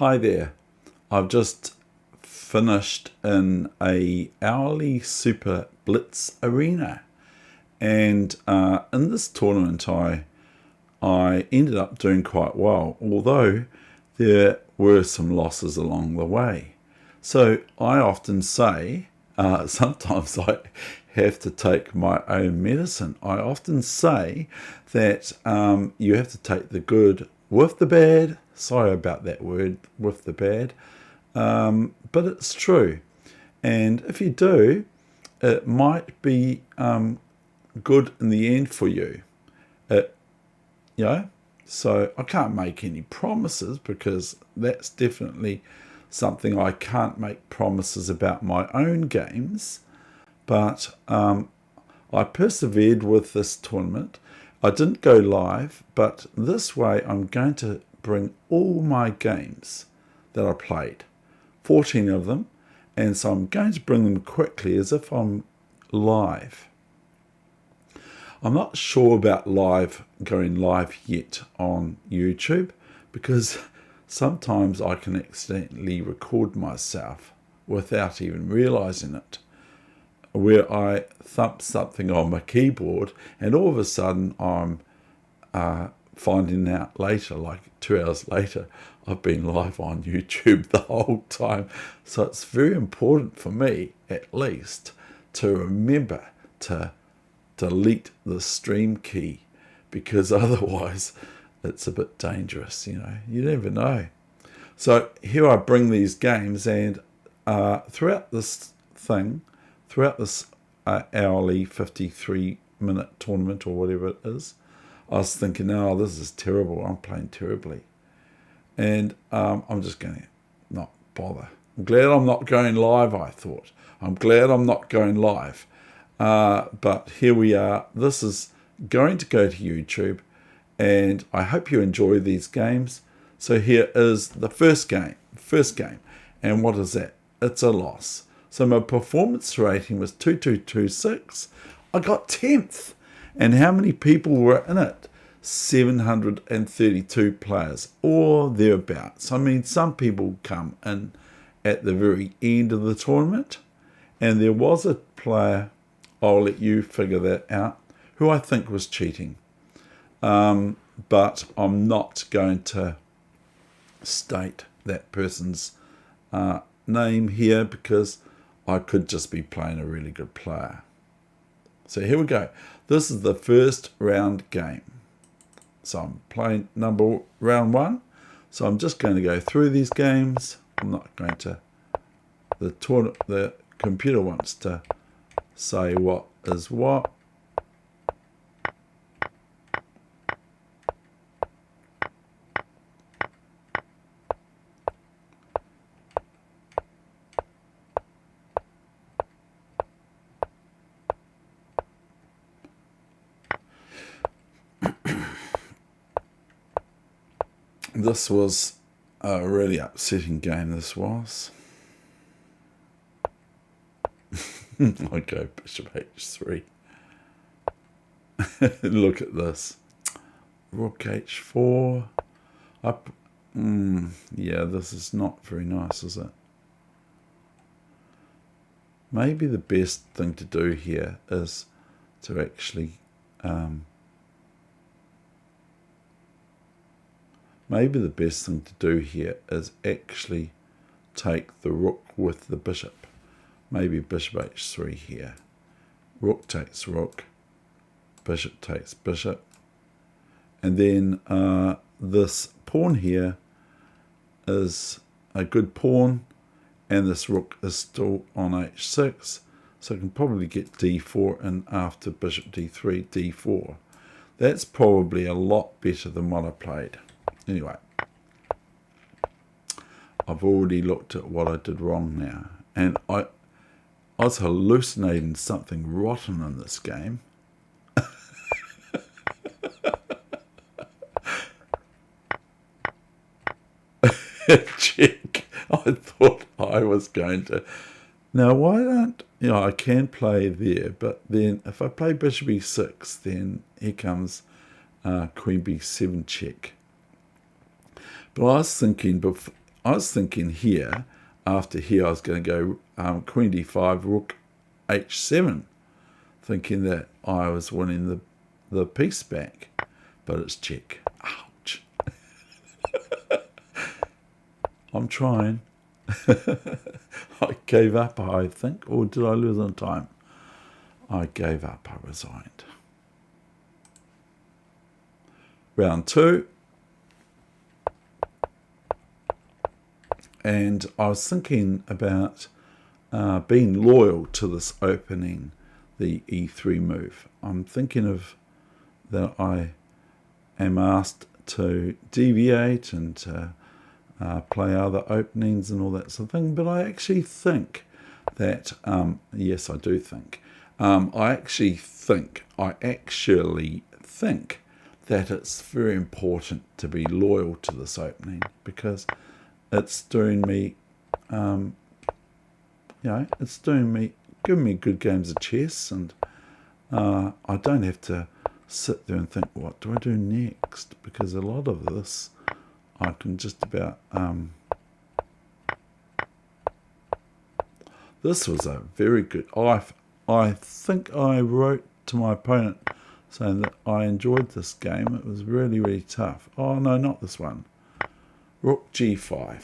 Hi there. I've just finished in a hourly super Blitz arena, and in this tournament I ended up doing quite well, although there were some losses along the way. So I often say, sometimes I have to take my own medicine. I often say that you have to take the good with the bad. Sorry about that word, with the bad. But it's true. And if you do, it might be good in the end for you. So I can't make any promises, because that's definitely something I can't make promises about my own games. But I persevered with this tournament. I didn't go live, but this way I'm going to bring all my games that I played, 14 of them, and so I'm going to bring them quickly as if I'm live. I'm not sure about going live yet on YouTube, because sometimes I can accidentally record myself without even realizing it, where I thump something on my keyboard and all of a sudden I'm finding out later, like 2 hours later, I've been live on YouTube the whole time. So it's very important for me, at least, to remember to delete the stream key, because otherwise it's a bit dangerous, you never know. So here I bring these games, and throughout this hourly 53-minute tournament or whatever it is, I was thinking, oh, this is terrible, I'm playing terribly. And I'm just going to not bother. I'm glad I'm not going live, I thought. I'm glad I'm not going live. But here we are. This is going to go to YouTube, and I hope you enjoy these games. So here is the first game. And what is that? It's a loss. So my performance rating was 2226. I got 10th. And how many people were in it? 732 players, or thereabouts. I mean, some people come in at the very end of the tournament, and there was a player, I'll let you figure that out, who I think was cheating. But I'm not going to state that person's name here, because I could just be playing a really good player. So here we go. This is the first round game. So I'm playing round one. So I'm just going to go through these games. I'm not going to, the computer wants to say what is what. This was a really upsetting game, this was. I go bishop h3. Look at this. Rook h4. Up. Yeah, this is not very nice, is it? Maybe the best thing to do here is to actually... maybe the best thing to do here is actually take the rook with the bishop. Maybe bishop h3 here. Rook takes rook. Bishop takes bishop. And then this pawn here is a good pawn, and this rook is still on h6. So I can probably get d4 and after bishop d3, d4. That's probably a lot better than what I played. Anyway, I've already looked at what I did wrong now, and I was hallucinating something rotten in this game. Check. I thought I was going to... Now, why don't... I can play there, but then if I play bishop e6, then here comes queen b7 check. But I was thinking, I was thinking here, after here I was going to go queen d5, rook h7, thinking that I was winning the piece back, but it's check. Ouch. I'm trying. I gave up, I think, or did I lose on time? I gave up, I resigned. Round 2. And I was thinking about being loyal to this opening, the e3 move. I'm thinking of that I am asked to deviate and to play other openings and all that sort of thing. But I actually think that, yes, I do think. I actually think that it's very important to be loyal to this opening, because it's doing me, it's giving me good games of chess, and I don't have to sit there and think, what do I do next? Because a lot of this, I can just about, this was a very good, I think I wrote to my opponent saying that I enjoyed this game. It was really, really tough. Oh, no, not this one. Rook g5.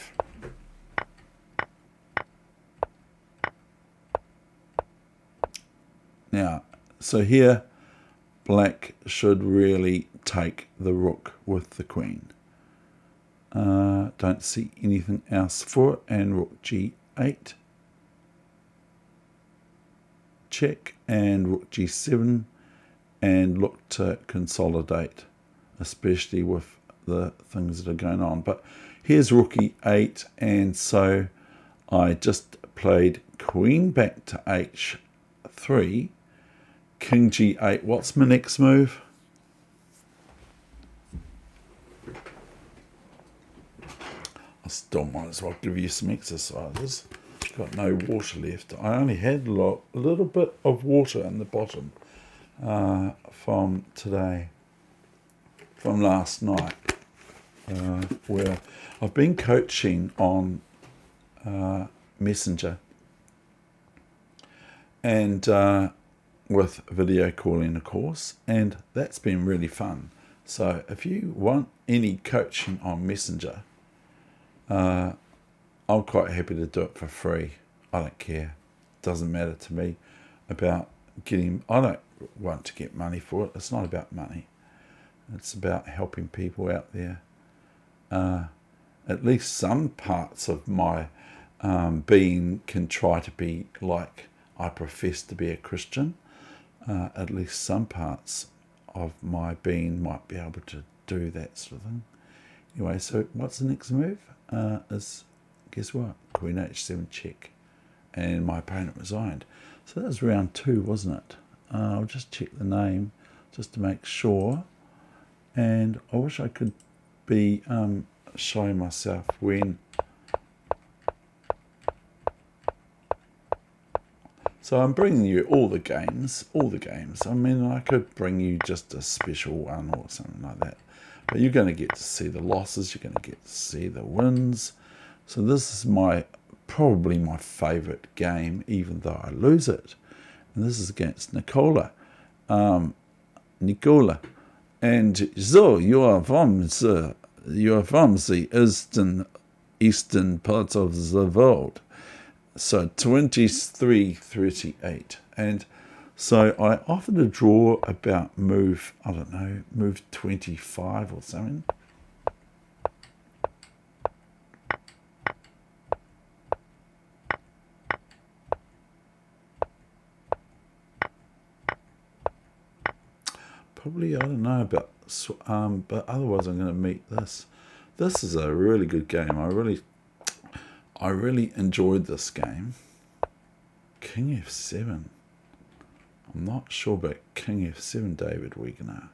Now, so here, black should really take the rook with the queen. Don't see anything else for it. And rook g8. Check. And rook g7. And look to consolidate, especially with the things that are going on. But here's rook e8, and so I just played queen back to h3, king g8. What's my next move? I still might as well give you some exercises. Got no water left. I only had a little bit of water in the bottom from today, from last night, where I've been coaching on Messenger and with video calling, of course, and that's been really fun. So if you want any coaching on Messenger, I'm quite happy to do it for free. I don't care. Doesn't matter to me about getting, I don't want to get money for it. It's not about money. It's about helping people out there. At least some parts of my being can try to be like I profess to be a Christian. At least some parts of my being might be able to do that sort of thing. Anyway, so what's the next move? Is, guess what? Queen h7 check. And my opponent resigned. So that was round 2, wasn't it? I'll just check the name just to make sure. And I wish I could be showing myself when. So I'm bringing you all the games. I mean, I could bring you just a special one or something like that. But you're going to get to see the losses. You're going to get to see the wins. So this is probably my favourite game, even though I lose it. And this is against Nicola. And so you are from the eastern parts of the world. So 23-38. And so I offered a draw about move 25 or something. Probably, I don't know, but otherwise I'm going to meet this. This is a really good game. I really enjoyed this game. King f7. I'm not sure about King f7, David Wegener.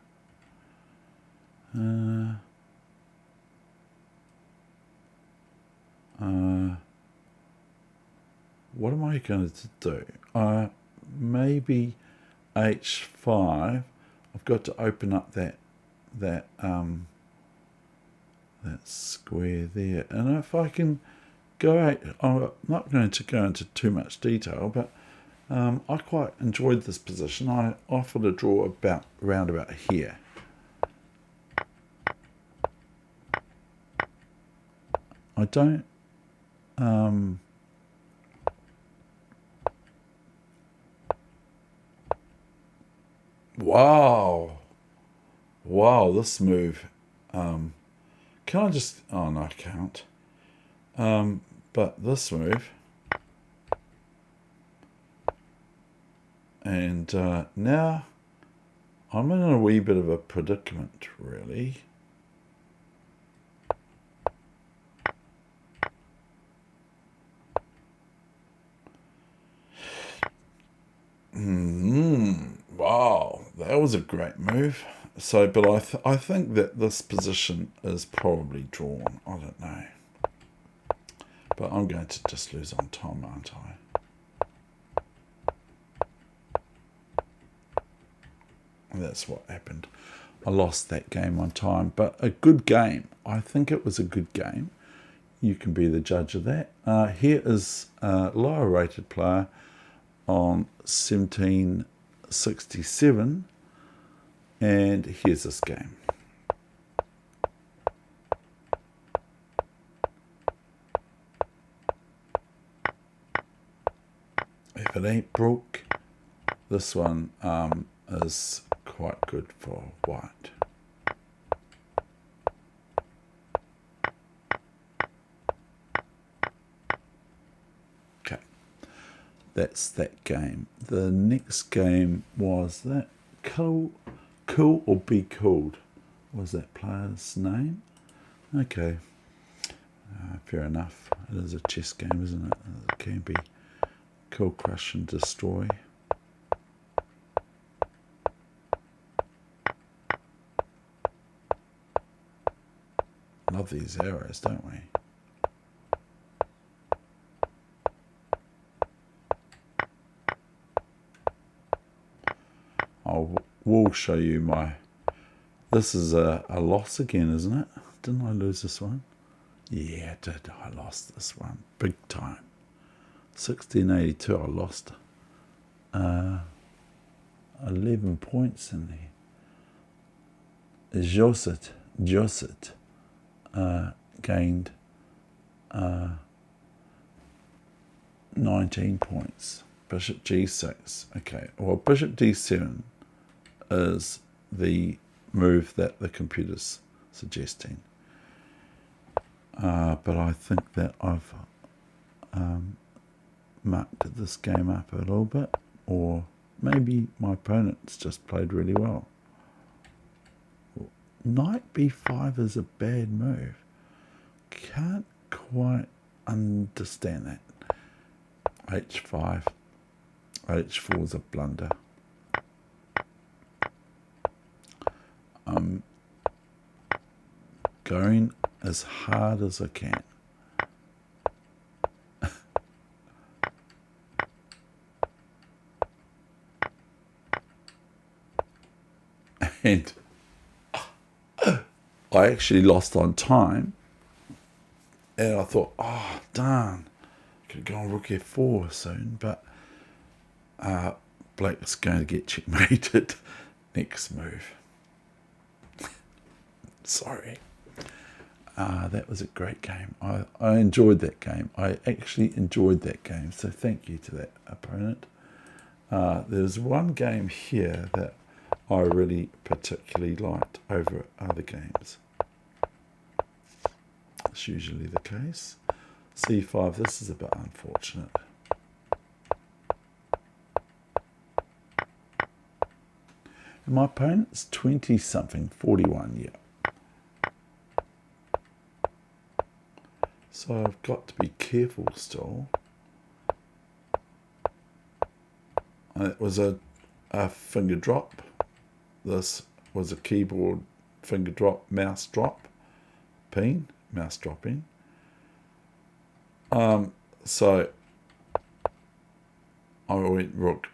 What am I going to do? Maybe h5. I've got to open up that that square there. And if I can go out, I'm not going to go into too much detail, but I quite enjoyed this position. I offered a draw around about here. I don't wow, this move, can I just, oh no I can't, but this move, and now I'm in a wee bit of a predicament, really. Wow, that was a great move. So, but I think that this position is probably drawn. I don't know. But I'm going to just lose on time, aren't I? And that's what happened. I lost that game on time, but a good game. I think it was a good game. You can be the judge of that. Here is a lower rated player on 1767, and here's this game. If it ain't broke, this one is quite good for white. Okay, that's that game. The next game was that Cool or Be Cooled was that player's name. Okay, fair enough. It is a chess game, isn't it? It can be Kill, Crush and Destroy. Love these arrows, don't we? I will show you my... This is a loss again, isn't it? Didn't I lose this one? Yeah, I did. I lost this one. Big time. 1682, I lost 11 points in there. Josset gained 19 points. Bishop g6. Okay, well, Bishop d7 is the move that the computer's suggesting. But I think that I've mucked this game up a little bit, or maybe my opponent's just played really well. Knight b5 is a bad move. Can't quite understand that. h5. h4 is a blunder. I'm going as hard as I can. And I actually lost on time, and I thought, oh darn, could go on rook f4 soon, but Blake's going to get checkmated. Next move. Sorry. That was a great game. I enjoyed that game. I actually enjoyed that game, so thank you to that opponent. There's one game here that I really particularly liked over other games. That's usually the case. c5, this is a bit unfortunate. And my opponent's 20-something, 41, yeah. So I've got to be careful still. It was a finger drop. This was a keyboard finger drop, mouse drop, mouse dropping. So I went rook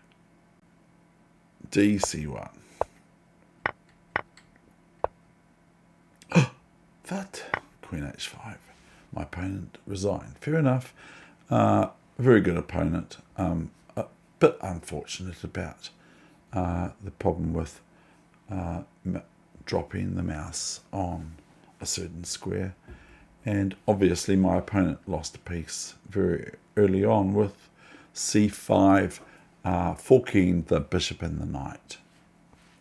d c1. That queen h5. My opponent resigned. Fair enough. Very good opponent. A bit unfortunate about the problem with dropping the mouse on a certain square. And obviously my opponent lost a piece very early on with c5, forking the bishop and the knight.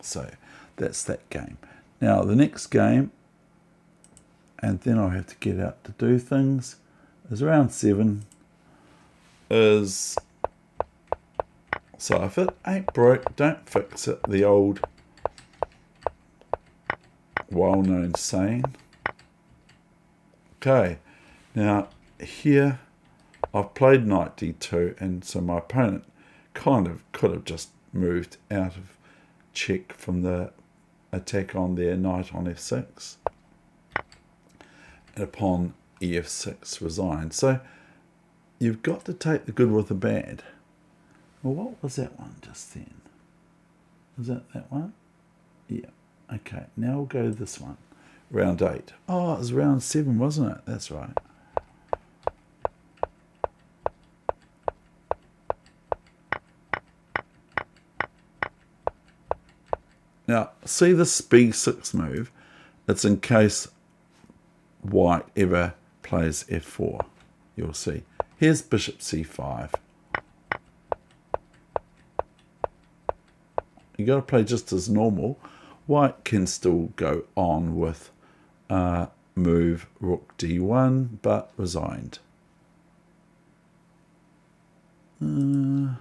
So that's that game. Now the next game, and then I'll have to get out to do things, is round 7. Is, so if it ain't broke, don't fix it. The old well-known saying. Okay, now here I've played knight d2, and so my opponent kind of could have just moved out of check from the attack on their knight on f6, and upon ef6 resigned. So you've got to take the good with the bad. Well, what was that one just then? Was that one? Yeah. Okay, now we'll go to this one. Round 8. Oh, it was round 7, wasn't it? That's right. Now, see this b6 move? It's in case white ever plays f4. You'll see. Here's bishop c5. You got to play just as normal. White can still go on with move rook d1, but resigned. Now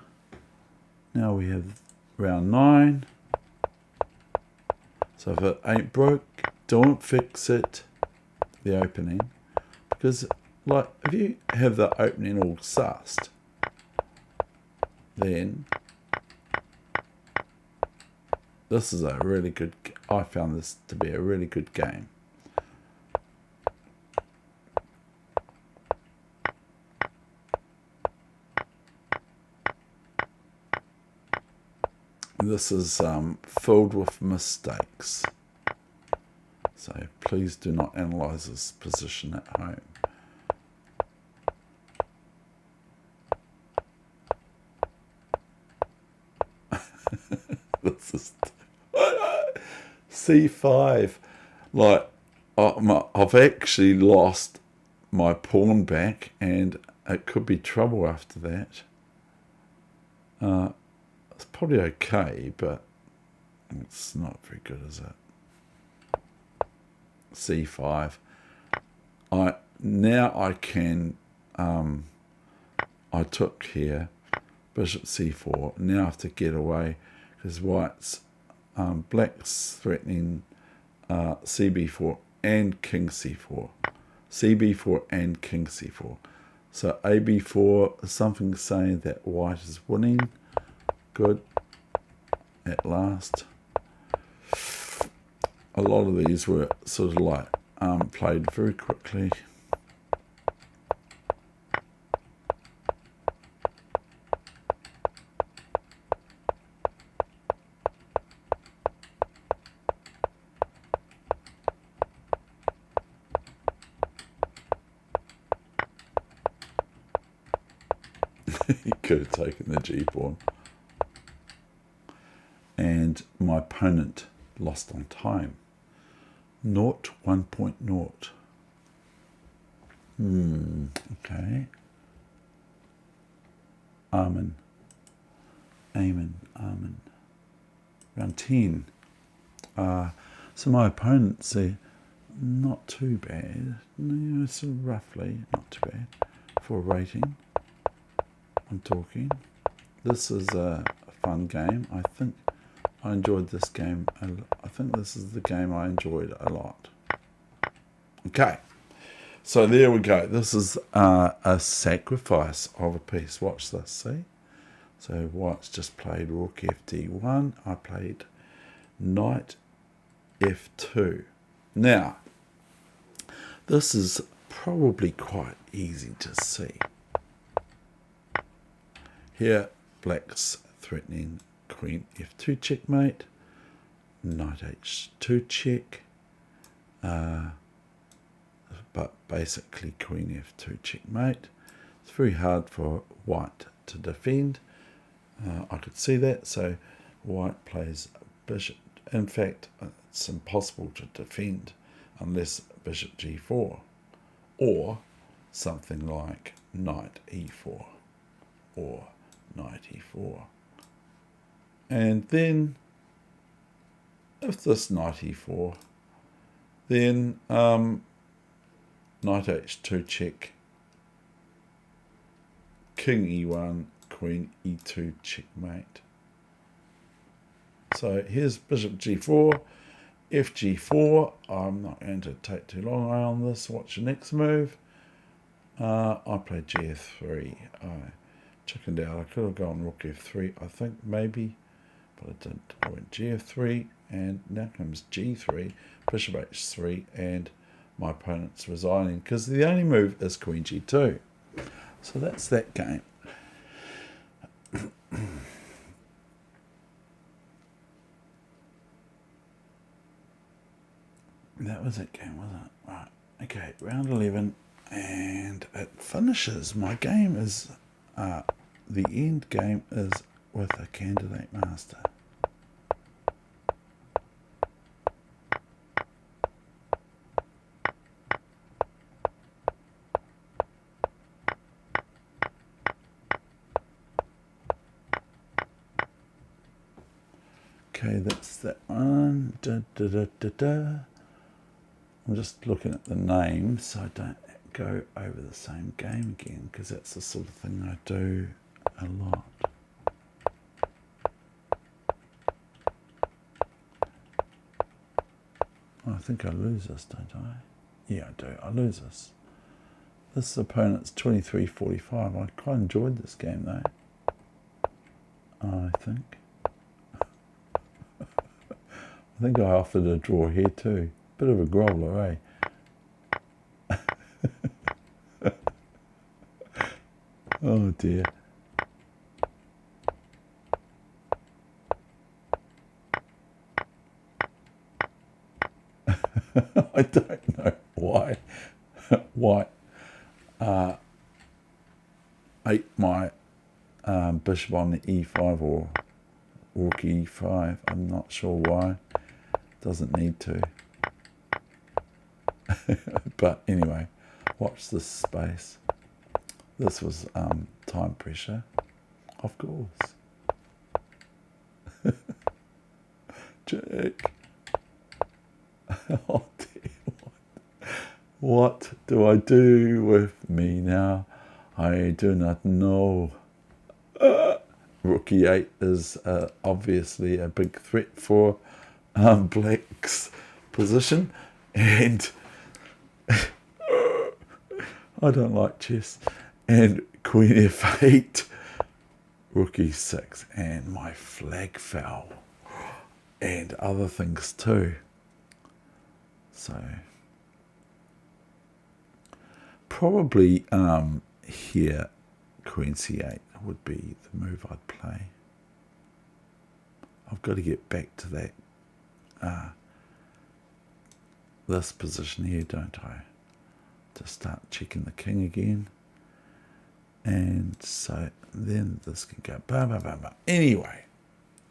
we have round 9. So if it ain't broke, don't fix it, the opening. Because like if you have the opening all sussed, then this is a really good, I found this to be a really good game. This is filled with mistakes. So please do not analyze this position at home. This is c5. Like I've actually lost my pawn back, and it could be trouble after that. It's probably okay, but it's not very good, is it? c5. Now I can, I took here, bishop c4. Now I have to get away, because white's, black's threatening cb4 and king c4. cb4 and king c4. So ab4 is something saying that white is winning. Good. At last. A lot of these were sort of like played very quickly. He could have taken the g-pawn. And my opponent lost on time. 1.0. Okay. Amen. Round 10. So my opponent, see, not too bad. No, so roughly not too bad for a rating. I'm talking. This is a fun game. I think I enjoyed this game. I think this is the game I enjoyed a lot. Okay, so there we go. This is a sacrifice of a piece. Watch this, see? So white's just played rook fd1. I played knight f2. Now, this is probably quite easy to see. Here, black's threatening queen f2 checkmate, knight h2 check. but basically queen f2 checkmate. It's very hard for white to defend. I could see that, so white plays bishop. In fact, it's impossible to defend unless bishop g4, or something like knight e4, or knight e4. And then, if this knight e4, then knight h2 check, king e1, queen e2 checkmate. So here's bishop g4, fg4. I'm not going to take too long on this. What's your next move? I played gf3. I chickened out. I could have gone rook f3, I think, maybe, but I didn't. I went gf3, and now comes g3, bishop h3, and my opponent's resigning because the only move is queen g2. So that's that game. That was that game, wasn't it? Right. Okay, round 11, and it finishes. My game is, the end game is with a candidate master. Okay, that's that one. I'm just looking at the names so I don't go over the same game again, because that's the sort of thing I do a lot. I think I lose this, don't I? Yeah, I do. I lose this. This opponent's 23-45. I quite enjoyed this game, though. I think. I think I offered a draw here, too. Bit of a groveler, eh? Oh, dear. I don't know why white ate my bishop on the e5 or rook e5. I'm not sure why. Doesn't need to. But anyway, watch this space. This was time pressure, of course. Check. Oh dear, what do I do with me now? I do not know. Rook e8 is obviously a big threat for black's position, and I don't like chess. And queen f8, rook e6, and my flag fell, and other things too. So probably here queen c8 would be the move I'd play. I've got to get back to that this position here, don't I? To start checking the king again. And so then this can go blah, blah, blah, blah. Anyway,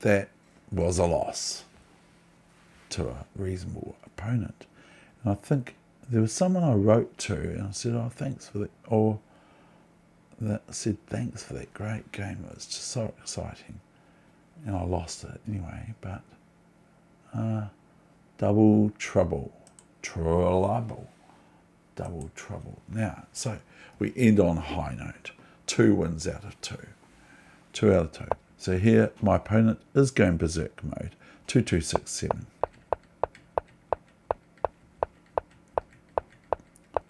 that was a loss to a reasonable opponent. And I think there was someone I wrote to, and I said, oh, thanks for that, or that said, thanks for that great game. It was just so exciting. And I lost it anyway, but double trouble. Double trouble. Now, so we end on a high note. 2 wins out of 2. 2 out of 2. So here, my opponent is going berserk mode. 2-2-6-7.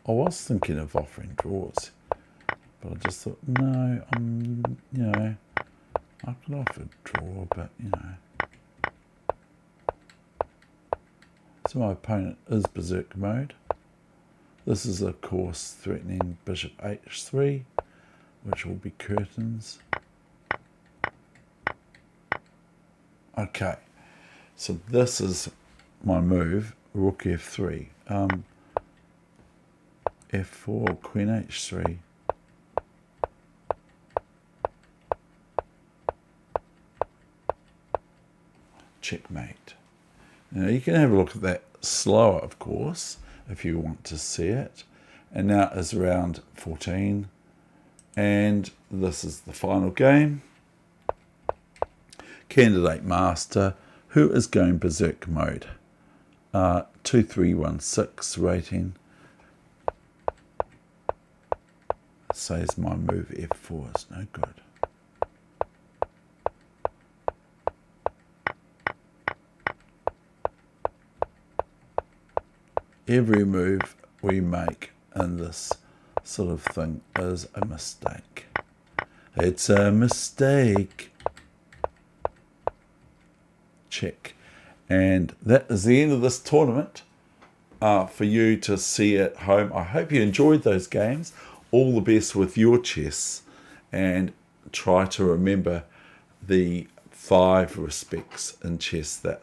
I was thinking of offering draws, but I just thought, no, you know, I could offer a draw, but, you know. So my opponent is berserk mode. This is, of course, threatening bishop h3, which will be curtains. Okay, so this is my move, rook f3. F4, Queen H3. Checkmate. Now you can have a look at that slower, of course, if you want to see it. And now it's round 14. And this is the final game. Candidate Master, who is going berserk mode. 2316 rating. Says my move F4 is no good. Every move we make in this sort of thing is a mistake. It's a mistake. Check. And that is the end of this tournament for you to see at home. I hope you enjoyed those games. All the best with your chess, and try to remember the 5 respects in chess that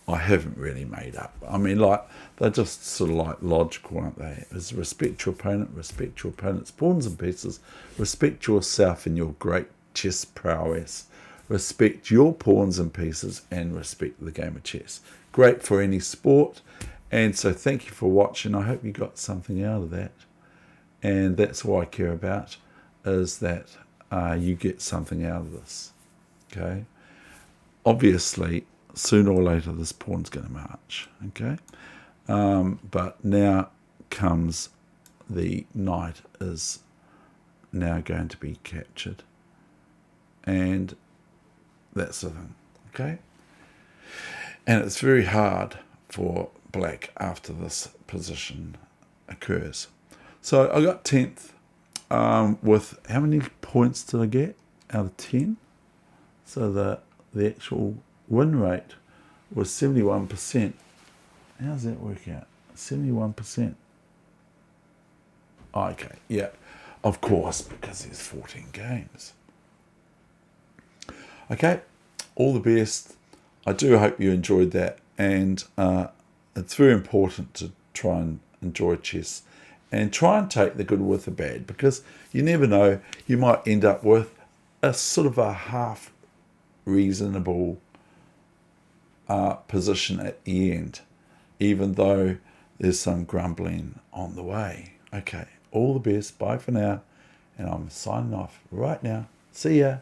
I haven't really made up. I mean, like, they're just sort of like logical, aren't they? Is respect your opponent, respect your opponent's pawns and pieces, respect yourself and your great chess prowess, respect your pawns and pieces, and respect the game of chess. Great for any sport. And so thank you for watching. I hope you got something out of that. And that's what I care about, is that you get something out of this. Okay? Obviously, sooner or later, this pawn's going to march. Okay? But now comes the knight is now going to be captured. And that's the thing. Okay? And it's very hard for black after this position occurs. So I got 10th with, how many points did I get out of 10? So the actual win rate was 71%. How does that work out? 71%. Okay, yeah, of course, because there's 14 games. Okay, all the best. I do hope you enjoyed that, and it's very important to try and enjoy chess and try and take the good with the bad, because you never know, you might end up with a sort of a half reasonable position at the end, even though there's some grumbling on the way. Okay, all the best. Bye for now. And I'm signing off right now. See ya.